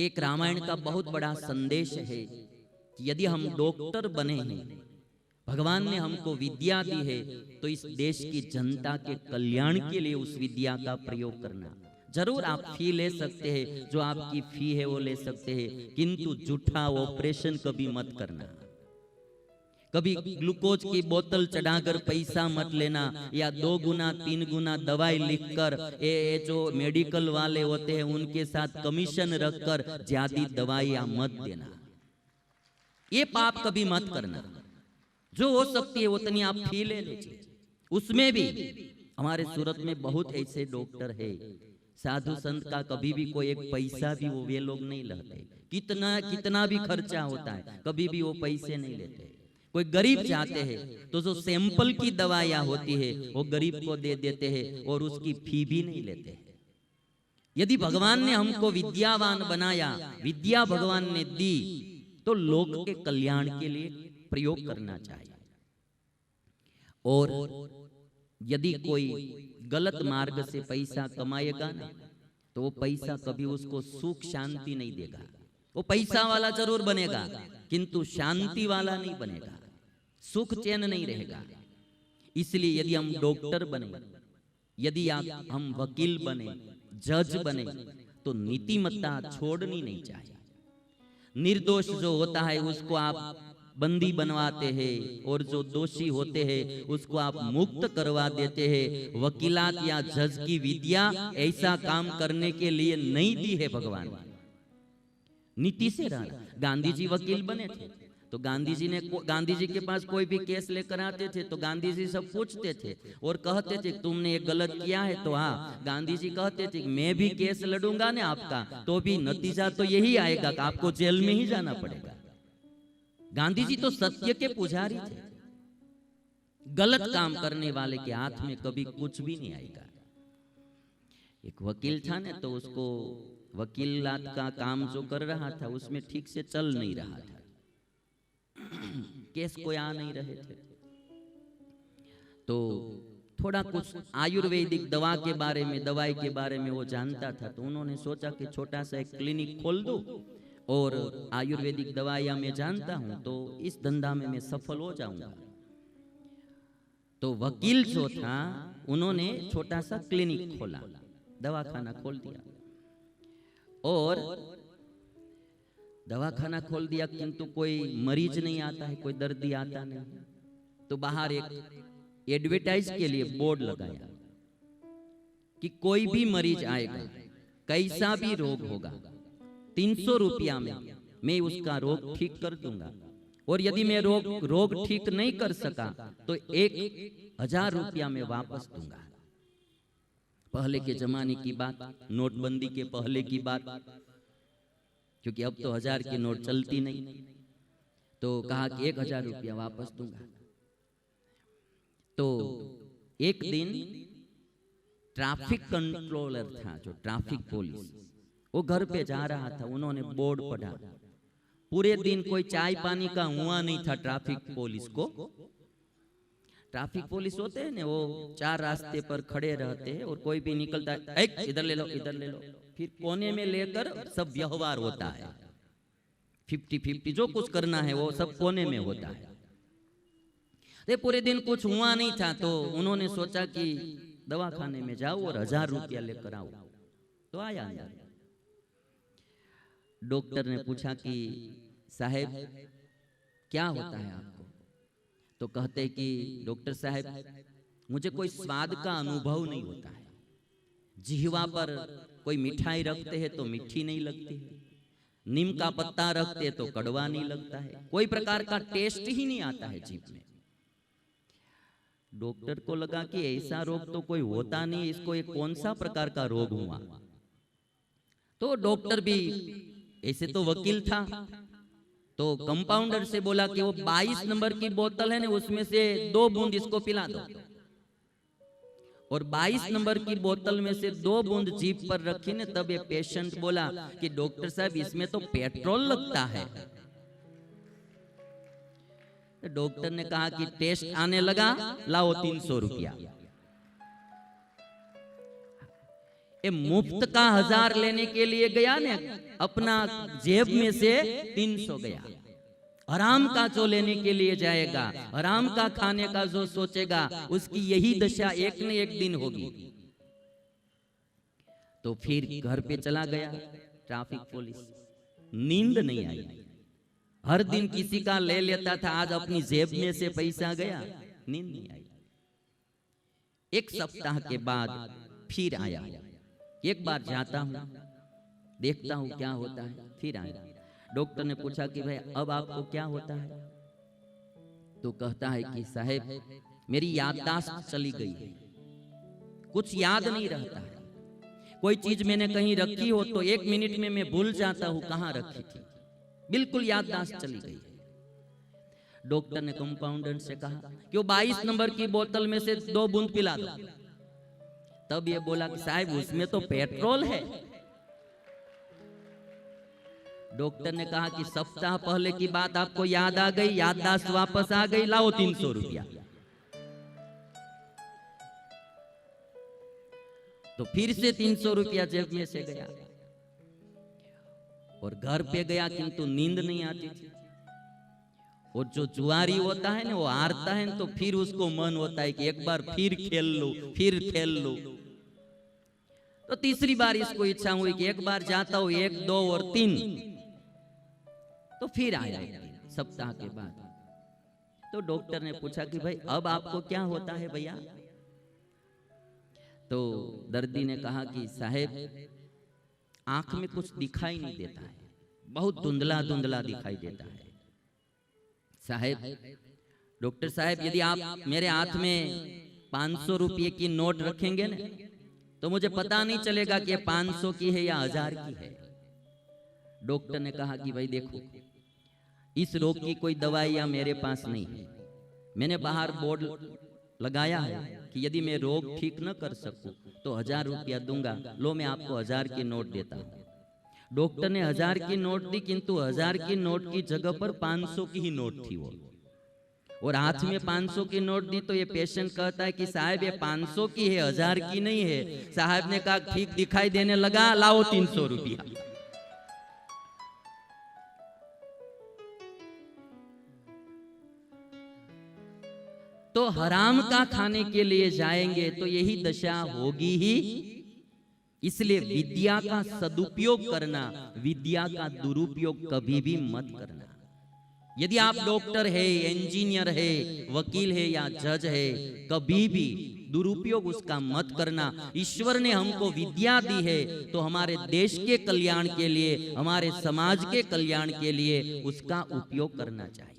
एक रामायण का बहुत बड़ा संदेश है कि यदि हम डॉक्टर बने हैं, भगवान ने हमको विद्या दी है, तो इस देश की जनता के कल्याण के लिए उस विद्या का प्रयोग करना। जरूर आप फी ले सकते हैं, जो आपकी फी है वो ले सकते हैं, किंतु जूठा ऑपरेशन कभी मत करना। कभी ग्लूकोज की बोतल चढ़ाकर पैसा मत लेना, या 2 गुना 3 गुना दवाई लिखकर ये जो मेडिकल वाले होते हैं उनके साथ कमीशन रखकर ज्यादा दवाइयां मत देना। ये पाप कभी मत करना। जो हो सकती है उतनी आप फी ले लीजिए। उसमें भी हमारे सूरत में बहुत ऐसे डॉक्टर है, साधु संत का कभी भी कोई एक पैसा भी वो वे लोग नहीं लेते। कितना भी खर्चा होता है, कभी भी वो पैसे नहीं लेते। कोई गरीब चाहते हैं तो जो सैंपल की दवाइयां होती है वो गरीब को दे देते हैं और उसकी फी भी नहीं लेते हैं। यदि भगवान ने हमको विद्यावान बनाया, विद्या भगवान ने दी, तो लोक के कल्याण के लिए प्रयोग करना चाहिए। और यदि कोई गलत मार्ग से पैसा कमाएगा ना, तो वो पैसा कभी उसको सुख शांति नहीं देगा। वो पैसा वाला जरूर बनेगा, किंतु शांति वाला नहीं बनेगा, सुख चैन नहीं रहेगा। इसलिए यदि हम डॉक्टर बने, यदि हम वकील बने, जज बने, तो नीतिमत्ता छोड़नी नहीं चाहिए। निर्दोष जो होता है उसको आप बंदी बनवाते हैं, और जो दोषी होते हैं उसको आप मुक्त करवा देते हैं। वकीलात या जज की विद्या ऐसा काम करने के लिए नहीं दी है भगवान। नीति से रहना। गांधी जी वकील बने थे, तो गांधी जी के पास कोई भी केस लेकर आते थे तो गांधी जी सब पूछते थे और कहते थे तुमने ये गलत किया है, तो हाँ, गांधी जी कहते थे मैं भी केस लड़ूंगा ना आपका, तो भी नतीजा तो यही आएगा कि आपको जेल में ही जाना पड़ेगा। गांधी जी तो सत्य के पुजारी थे। गलत काम करने वाले के हाथ में कभी कुछ भी नहीं आएगा। एक वकील था ना, तो उसको वकीलात का काम जो कर रहा था उसमें ठीक से चल नहीं रहा था, केस कोई आ नहीं रहे थे। तो थोड़ा कुछ आयुर्वेदिक दवा के बारे में, दवाई के बारे में वो जानता था, तो उन्होंने सोचा कि छोटा सा एक क्लिनिक खोल दूं और आयुर्वेदिक दवाइयां मैं जानता हूं, तो इस धंधा में मैं सफल हो जाऊंगा। तो वकील जो था उन्होंने छोटा सा क्लिनिक खोला, दवाखाना खोल दिया, और दवाखाना खोल दिया, किंतु कोई मरीज नहीं आता है, कोई दर्दी आता नहीं। तो बाहर एक एडवर्टाइज के लिए बोर्ड लगाया कि कोई भी मरीज आएगा, कैसा भी रोग होगा, 300 रुपया में मैं उसका रोग ठीक कर दूंगा, और यदि मैं रोग ठीक नहीं कर सका तो 1000 रुपया में वापस दूंगा। पहले के जमाने की बात, नोटबंदी के पहले की बात, क्योंकि अब तो 1000 की नोट चलती नहीं। तो कहा कि 1000 रुपया वापस दूंगा। तो एक दिन ट्रैफिक कंट्रोलर था, जो ट्रैफिक पुलिस, वो घर पे जा रहा था, उन्होंने बोर्ड पढ़ा। पूरे दिन कोई चाय पानी का हुआ नहीं था ट्रैफिक पुलिस को। ट्रैफिक पुलिस होते हैं ना, वो 4 रास्ते पर खड़े रहते हैं और कोई भी निकलता है, इधर ले लो, इधर ले लो, फिर कोने में लेकर सब व्यवहार होता है। 50-50 जो कुछ करना है वो सब कोने में होता है। तो पूरे दिन कुछ हुआ नहीं था, तो उन्होंने सोचा कि दवाखाने में जाओ और 1000 रुपया लेकर आओ। तो आया अंदर। डॉक्टर ने पूछा कि साहब क्या होता है आपको? तो कहते कि डॉक्टर साहब मुझे कोई स्वाद का अनुभव नहीं होता है। जिह्वा पर कोई मिठाई रखते हैं तो मीठी नहीं लगती है, नीम का पत्ता रखते तो कड़वा नहीं लगता है, कोई प्रकार का टेस्ट ही नहीं आता है जीभ में। डॉक्टर को लगा कि ऐसा रोग तो कोई होता नहीं, इसको एक कौन सा प्रकार का रोग हुआ। तो डॉक्टर भी ऐसे तो वकील था, तो कंपाउंडर से बोला कि वो 22 नंबर की बोतल है ना, उसमें से 2 बूंद इसको पिला दो। और 22 नंबर की बोतल में से 2 बूंद जीभ पर रखी ने, तब ये पेशेंट बोला कि डॉक्टर साहब इसमें तो पेट्रोल लगता है। तो डॉक्टर ने कहा कि टेस्ट आने लगा, लाओ 300 रुपया। ये मुफ्त का 1000 लेने के लिए गया ने, अपना जेब में से 300 गया। आराम का जो लेने के लिए जाएगा, आराम का खाने का जो सोचेगा, उसकी यही दशा एक न एक दिन होगी। तो फिर घर पे चला गया ट्रैफिक पुलिस, नींद नहीं आई। हर दिन किसी का ले लेता था, आज अपनी जेब में से पैसा गया, नींद नहीं आई। एक सप्ताह के बाद फिर आया, एक बार जाता हूं, देखता हूं क्या होता है, फिर आया। डॉक्टर ने पूछा कि भाई अब आपको क्या होता है? तो कहता है कि साहब मेरी याददाश्त चली गई है, कुछ याद नहीं रहता है। कोई चीज मैंने कहीं रखी हो तो 1 मिनट में मैं भूल जाता हूं कहां रखी थी, बिल्कुल याददाश्त चली गई है। डॉक्टर ने कंपाउंडर से कहा कि वो 22 नंबर की बोतल में से 2 बूंद पिला दो। तब ये बोला कि साहब उसमें तो पेट्रोल है। डॉक्टर ने कहा कि सप्ताह पहले की बात आपको याद आ गई, याददाश्त वापस आ गई, लाओ 300 रुपया। तो फिर से 300 रुपया जेब में से गया और घर पे गया, किंतु नींद नहीं आती थी। और जो जुआरी होता है ना, वो हारता है तो फिर उसको मन होता है कि एक बार फिर खेल लो, फिर खेल लो। तो तीसरी बार इसको इच्छा हुई कि एक बार जाता हूं, 1, 2 और 3। तो फिर आया सप्ताह के बाद। तो डॉक्टर ने पूछा कि भाई अब आपको क्या होता है भैया? तो दर्दी ने कहा कि साहब आंख में कुछ दिखाई नहीं देता है, बहुत धुंधला धुंधला दिखाई देता है। साहब डॉक्टर साहब यदि आप मेरे हाथ में 500 रुपये की नोट रखेंगे ना, तो मुझे पता नहीं चलेगा कि 500 की है या 1000 की है। डॉक्टर ने कहा कि भाई देखो, इस रोग की कोई दवाइयां मेरे पास नहीं है। मैंने बाहर बोर्ड लगाया है कि यदि मैं रोग ठीक न कर सकूं तो 1000 रुपया दूंगा, लो मैं आपको 1000 की नोट देता हूं। डॉक्टर ने 1000 की नोट दी, किंतु 1000 की नोट की जगह पर 500 की ही नोट थी वो, और हाथ में 500 की नोट दी। तो ये पेशेंट कहता है कि साहब ये 500 की है, 1000 की नहीं है। साहब ने कहा ठीक दिखाई देने लगा, लाओ 300 रुपया। तो हराम का खाने के लिए जाएंगे तो यही दशा होगी ही। इसलिए विद्या का सदुपयोग करना, विद्या का दुरुपयोग कभी भी मत करना। यदि आप डॉक्टर है, इंजीनियर है, वकील है या जज है, कभी भी दुरुपयोग उसका मत करना। ईश्वर ने हमको विद्या दी है तो हमारे देश के कल्याण के लिए, हमारे समाज के कल्याण के लिए उसका उपयोग करना चाहिए।